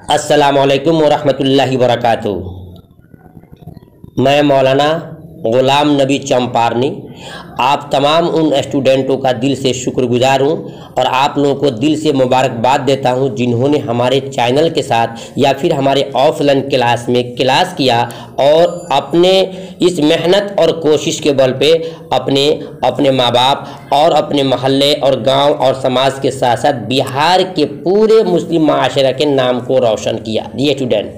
अस्सलामुअलैकुम वरहमतुल्लाहि वबरकातुहू। मैं मौलाना ग़ुलाम नबी चंपारनी आप तमाम उन स्टूडेंटों का दिल से शुक्रगुजार हूँ और आप लोगों को दिल से मुबारकबाद देता हूँ जिन्होंने हमारे चैनल के साथ या फिर हमारे ऑफलाइन क्लास में क्लास किया और अपने इस मेहनत और कोशिश के बल पे अपने माँ बाप और अपने महल्ले और गांव और समाज के साथ साथ बिहार के पूरे मुस्लिम माशरा के नाम को रोशन किया। ये स्टूडेंट,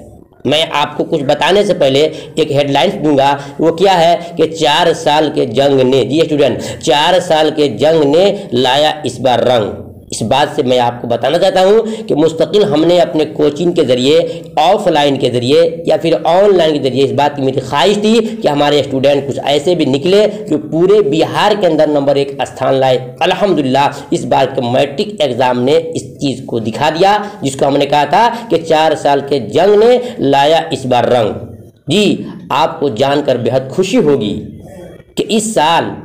मैं आपको कुछ बताने से पहले एक हेडलाइंस दूंगा। वो क्या है कि 4 साल के जंग ने, जी स्टूडेंट, 4 साल के जंग ने लाया इस बार रंग। इस बात से मैं आपको बताना चाहता हूं कि मुस्तकिल हमने अपने कोचिंग के ज़रिए, ऑफलाइन के ज़रिए या फिर ऑनलाइन के ज़रिए, इस बात की मेरी ख्वाहिश थी कि हमारे स्टूडेंट कुछ ऐसे भी निकले जो पूरे बिहार के अंदर नंबर 1 स्थान लाए। अल्हम्दुलिल्लाह इस बार के मैट्रिक एग्ज़ाम ने इस चीज़ को दिखा दिया जिसको हमने कहा था कि 4 साल के जंग ने लाया इस बार रंग। जी, आपको जानकर बेहद खुशी होगी कि इस साल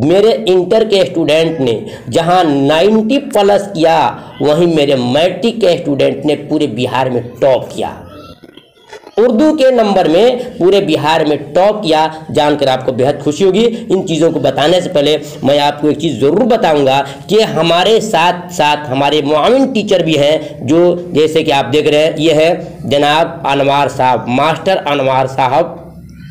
मेरे इंटर के स्टूडेंट ने जहां 90 प्लस किया, वहीं मेरे मैट्रिक के स्टूडेंट ने पूरे बिहार में टॉप किया। उर्दू के नंबर में पूरे बिहार में टॉप किया। जानकर आपको बेहद खुशी होगी। इन चीज़ों को बताने से पहले मैं आपको एक चीज़ ज़रूर बताऊंगा कि हमारे साथ साथ हमारे मुआविन टीचर भी हैं, जो जैसे कि आप देख रहे हैं, ये है जनाब अनवार साहब, मास्टर अनवार साहब।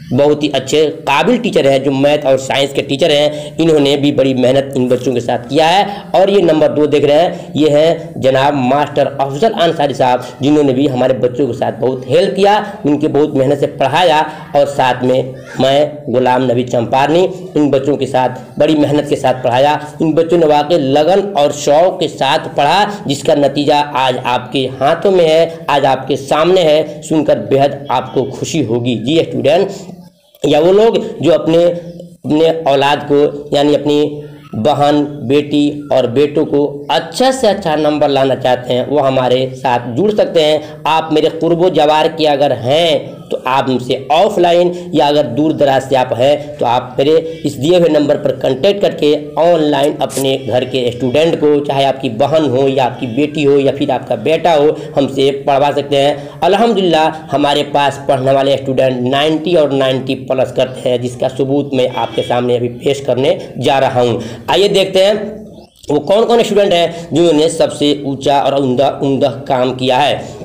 बहुत ही अच्छे काबिल टीचर हैं, जो मैथ और साइंस के टीचर हैं। इन्होंने भी बड़ी मेहनत इन बच्चों के साथ किया है। और ये नंबर 2 देख रहे हैं, ये है जनाब मास्टर अफजल अंसारी साहब, जिन्होंने भी हमारे बच्चों के साथ बहुत हेल्प किया, उनके बहुत मेहनत से पढ़ाया। और साथ में मैं ग़ुलाम नबी चंपारनी इन बच्चों के साथ बड़ी मेहनत के साथ पढ़ाया। इन बच्चों ने वाकई लगन और शौक़ के साथ पढ़ा, जिसका नतीजा आज आपके हाथों में है, आज आपके सामने है। सुनकर बेहद आपको खुशी होगी। जी स्टूडेंट, या वो लोग जो अपने औलाद को, यानी अपनी बहन, बेटी और बेटों को अच्छा से अच्छा नंबर लाना चाहते हैं, वो हमारे साथ जुड़ सकते हैं। आप मेरे कुर्बो जवार के अगर हैं तो आप मुझसे ऑफलाइन, या अगर दूर दराज से आप हैं तो आप मेरे इस दिए हुए नंबर पर कांटेक्ट करके ऑनलाइन अपने घर के स्टूडेंट को, चाहे आपकी बहन हो या आपकी बेटी हो या फिर आपका बेटा हो, हमसे पढ़वा सकते हैं। अल्हम्दुलिल्लाह हमारे पास पढ़ने वाले स्टूडेंट 90 और 90 प्लस करते हैं, जिसका सबूत मैं आपके सामने अभी पेश करने जा रहा हूँ। आइए देखते हैं वो कौन कौन स्टूडेंट हैं जिन्होंने सबसे ऊंचा और उम्दा काम किया है।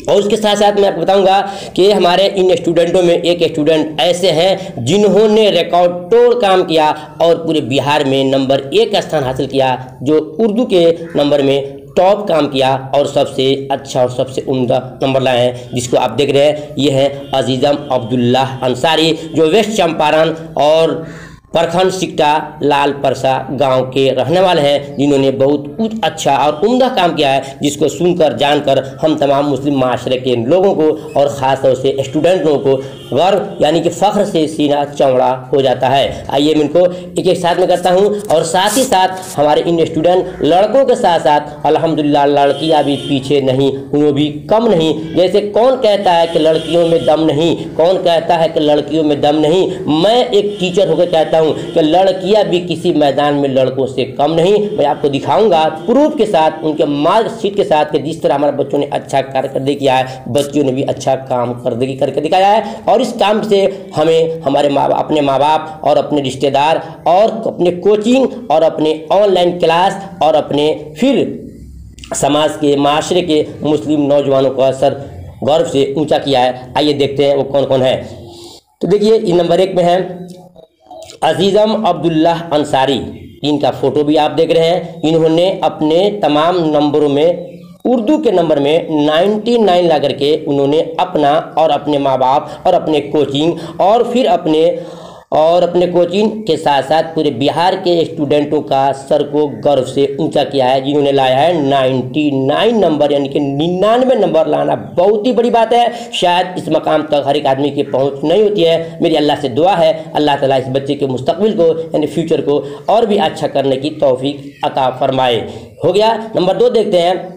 और उसके साथ साथ मैं आपको बताऊंगा कि हमारे इन स्टूडेंटों में एक स्टूडेंट ऐसे हैं जिन्होंने रिकॉर्ड तोड़ काम किया और पूरे बिहार में नंबर 1 स्थान हासिल किया, जो उर्दू के नंबर में टॉप काम किया और सबसे अच्छा और सबसे उम्दा नंबर लाए हैं, जिसको आप देख रहे हैं। ये है अजीज़म अब्दुल्लाह अंसारी, जो वेस्ट चंपारण और प्रखंड सिकटा लाल परसा गांव के रहने वाले हैं, जिन्होंने बहुत अच्छा और उम्दा काम किया है, जिसको सुनकर जानकर हम तमाम मुस्लिम माशरे के लोगों को और ख़ास तौर से स्टूडेंट लोगों को गर्व, यानी कि फ़ख्र से सीना चौड़ा हो जाता है। आइए मैं इनको एक एक साथ में करता हूँ। और साथ ही साथ हमारे इन स्टूडेंट लड़कों के साथ साथ अल्हम्दुलिल्लाह लड़कियाँ भी पीछे नहीं, वो भी कम नहीं। जैसे कौन कहता है कि लड़कियों में दम नहीं, कौन कहता है कि लड़कियों में दम नहीं, मैं एक टीचर होकर कहता कि लड़कियां भी किसी मैदान में लड़कों से कम नहीं। मैं आपको दिखाऊंगा प्रूफ के साथ, उनके मार्कशीट के साथ, कि जिस तरह हमारे बच्चों ने अच्छा कार्य किया है, बच्चों ने भी अच्छा काम करके दिखाया है। और इस काम से हमें हमारे अपने माँ बाप और अपने रिश्तेदार और अपने कोचिंग और अपने ऑनलाइन क्लास और अपने फिर समाज के, माशरे के मुस्लिम नौजवानों का सर गर्व से ऊंचा किया है। आइए देखते हैं वो कौन कौन है। तो देखिए, इन नंबर 1 में है अजीज़म अब्दुल्लाह अंसारी। इनका फ़ोटो भी आप देख रहे हैं। इन्होंने अपने तमाम नंबरों में उर्दू के नंबर में 99 ला करके उन्होंने अपना और अपने माँ बाप और अपने कोचिंग और फिर अपने कोचिंग के साथ साथ पूरे बिहार के स्टूडेंटों का सर को गर्व से ऊंचा किया है, जिन्होंने लाया है 99 नंबर, यानी कि 99 नंबर लाना बहुत ही बड़ी बात है। शायद इस मकाम तक हर एक आदमी की पहुंच नहीं होती है। मेरी अल्लाह से दुआ है, अल्लाह ताला इस बच्चे के मुस्तकबिल को, यानी फ्यूचर को और भी अच्छा करने की तौफीक अता फरमाए। हो गया। नंबर 2 देखते हैं,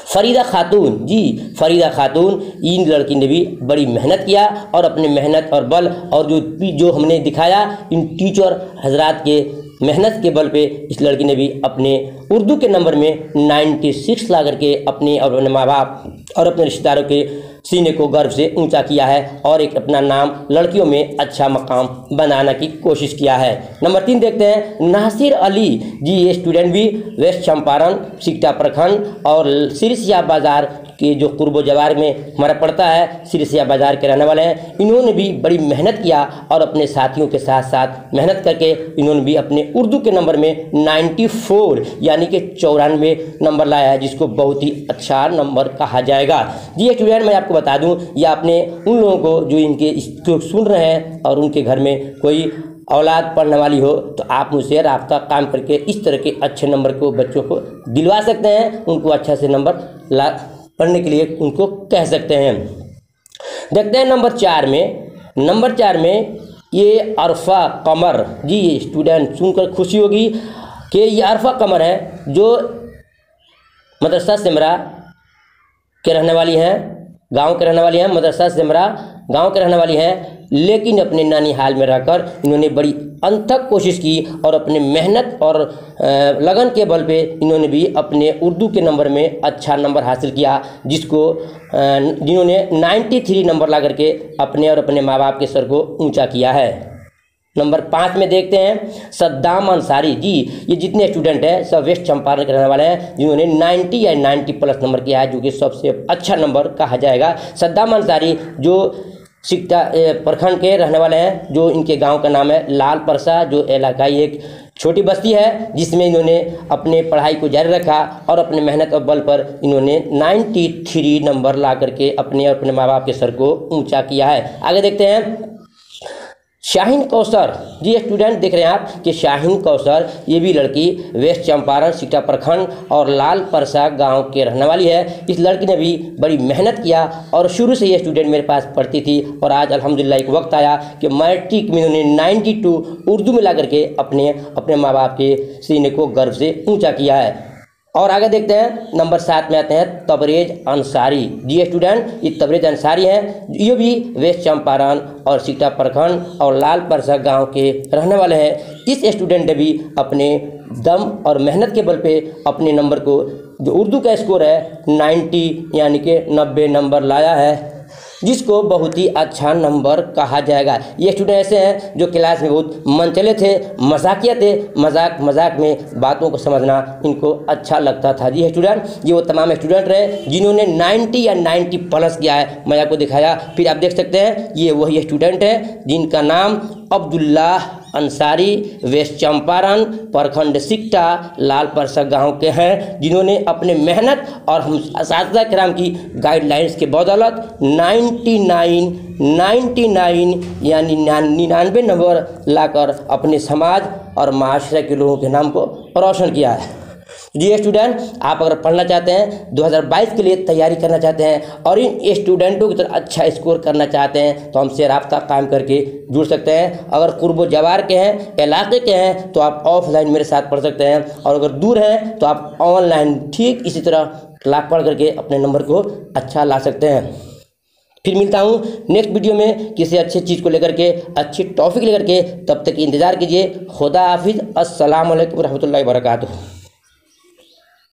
फरीदा खातून। जी, फरीदा खातून, इन लड़की ने भी बड़ी मेहनत किया और अपने मेहनत और बल और जो हमने दिखाया इन टीचर हजरात के मेहनत के बल पे इस लड़की ने भी अपने उर्दू के नंबर में 96 ला करके अपने और अपने माँ बाप और अपने रिश्तेदारों के सीने को गर्व से ऊंचा किया है और एक अपना नाम लड़कियों में अच्छा मकाम बनाने की कोशिश किया है। नंबर 3 देखते हैं नासिर अली जी, ये स्टूडेंट भी वेस्ट चंपारण सिकटा प्रखंड और सिरसिया बाजार के जो कुर्बो जवार में हमारा पड़ता है, सिरसिया बाजार के रहने वाले हैं। इन्होंने भी बड़ी मेहनत किया और अपने साथियों के साथ साथ मेहनत करके इन्होंने भी अपने उर्दू के नंबर में 94 यानी कि 94 नंबर लाया है, जिसको बहुत ही अच्छा नंबर कहा जाएगा। जी स्टूडेंट, मैं आपको बता दूं, या अपने उन लोगों को जो इनके इसको सुन रहे हैं और उनके घर में कोई औलाद पढ़ने वाली हो, तो आप मुझसे रब्ता काम करके इस तरह के अच्छे नंबर को बच्चों को दिलवा सकते हैं, उनको अच्छा से नंबर पढ़ने के लिए उनको कह सकते हैं। देखते हैं नंबर 4 में ये अरफा कमर जी, ये स्टूडेंट सुनकर खुशी होगी कि ये अरफा कमर है जो मदरसा सिमरा के रहने वाली हैं, गांव के रहने वाली हैं, मदरसा सिमरा गांव के रहने वाली हैं, लेकिन अपने नानीहाल में रहकर इन्होंने बड़ी अनथक कोशिश की और अपने मेहनत और लगन के बल पे इन्होंने भी अपने उर्दू के नंबर में अच्छा नंबर हासिल किया, जिन्होंने 93 नंबर ला करके अपने और अपने माँ बाप के सर को ऊंचा किया है। नंबर 5 में देखते हैं सद्दाम अंसारी जी, ये जितने स्टूडेंट हैं सब वेस्ट चंपारण के रहने वाले हैं, जिन्होंने 90 या 90 प्लस नंबर किया है, जो कि सबसे अच्छा नंबर कहा जाएगा। सद्दाम अंसारी जो सिकटा प्रखंड के रहने वाले हैं, जो इनके गांव का नाम है लाल परसा, जो इलाकाई एक छोटी बस्ती है, जिसमें इन्होंने अपने पढ़ाई को जारी रखा और अपने मेहनत और बल पर इन्होंने 93 नंबर ला करके अपने और अपने माँ बाप के सर को ऊंचा किया है। आगे देखते हैं शाहीन कौसर जी, स्टूडेंट देख रहे हैं आप कि शाहीन कौसर, ये भी लड़की वेस्ट चंपारण सिकटा प्रखंड और लाल परसा गांव के रहने वाली है। इस लड़की ने भी बड़ी मेहनत किया और शुरू से ये स्टूडेंट मेरे पास पढ़ती थी और आज अल्हम्दुलिल्लाह एक वक्त आया कि मैट्रिक में इन्होंने 92 उर्दू में ला करके अपने माँ बाप के सीने को गर्व से ऊँचा किया है। और आगे देखते हैं नंबर 7 में आते हैं तबरेज अंसारी जी, स्टूडेंट ये तबरेज अंसारी हैं, ये भी वेस्ट चंपारण और सिकटा प्रखंड और लाल परसा गांव के रहने वाले हैं। इस स्टूडेंट ने भी अपने दम और मेहनत के बल पे अपने नंबर को, जो उर्दू का स्कोर है 90 यानी कि 90 नंबर लाया है, जिसको बहुत ही अच्छा नंबर कहा जाएगा। ये स्टूडेंट ऐसे हैं जो क्लास में बहुत मनचले थे, मजाकिया थे, मजाक में बातों को समझना इनको अच्छा लगता था। जी स्टूडेंट, ये वो तमाम स्टूडेंट रहे जिन्होंने 90 या 90 प्लस किया है, मैं आपको दिखाया। फिर आप देख सकते हैं ये वही स्टूडेंट हैं जिनका नाम अब्दुल्ला अंसारी वेस्ट चंपारण प्रखंड सिकटा लाल परसा गांव के हैं, जिन्होंने अपने मेहनत और हम असातिज़ा किराम की गाइडलाइंस के बदौलत 99 यानी 99 नंबर लाकर अपने समाज और माशरे के लोगों के नाम को रोशन किया है। जी स्टूडेंट, आप अगर पढ़ना चाहते हैं, 2022 के लिए तैयारी करना चाहते हैं और इन स्टूडेंटों की तरह अच्छा स्कोर करना चाहते हैं, तो हमसे रब्ता कायम करके जुड़ सकते हैं। अगर कुर्बो जवार के हैं, इलाके के हैं, तो आप ऑफलाइन मेरे साथ पढ़ सकते हैं, और अगर दूर हैं तो आप ऑनलाइन ठीक इसी तरह क्लास पढ़ करके अपने नंबर को अच्छा ला सकते हैं। फिर मिलता हूँ नेक्स्ट वीडियो में किसी अच्छी चीज़ को लेकर के, अच्छी टॉपिक लेकर के। तब तक इंतज़ार कीजिए। खुदा हाफिज़। अस्सलाम वालेकुम रहमतुल्लाहि व बरकातुहू।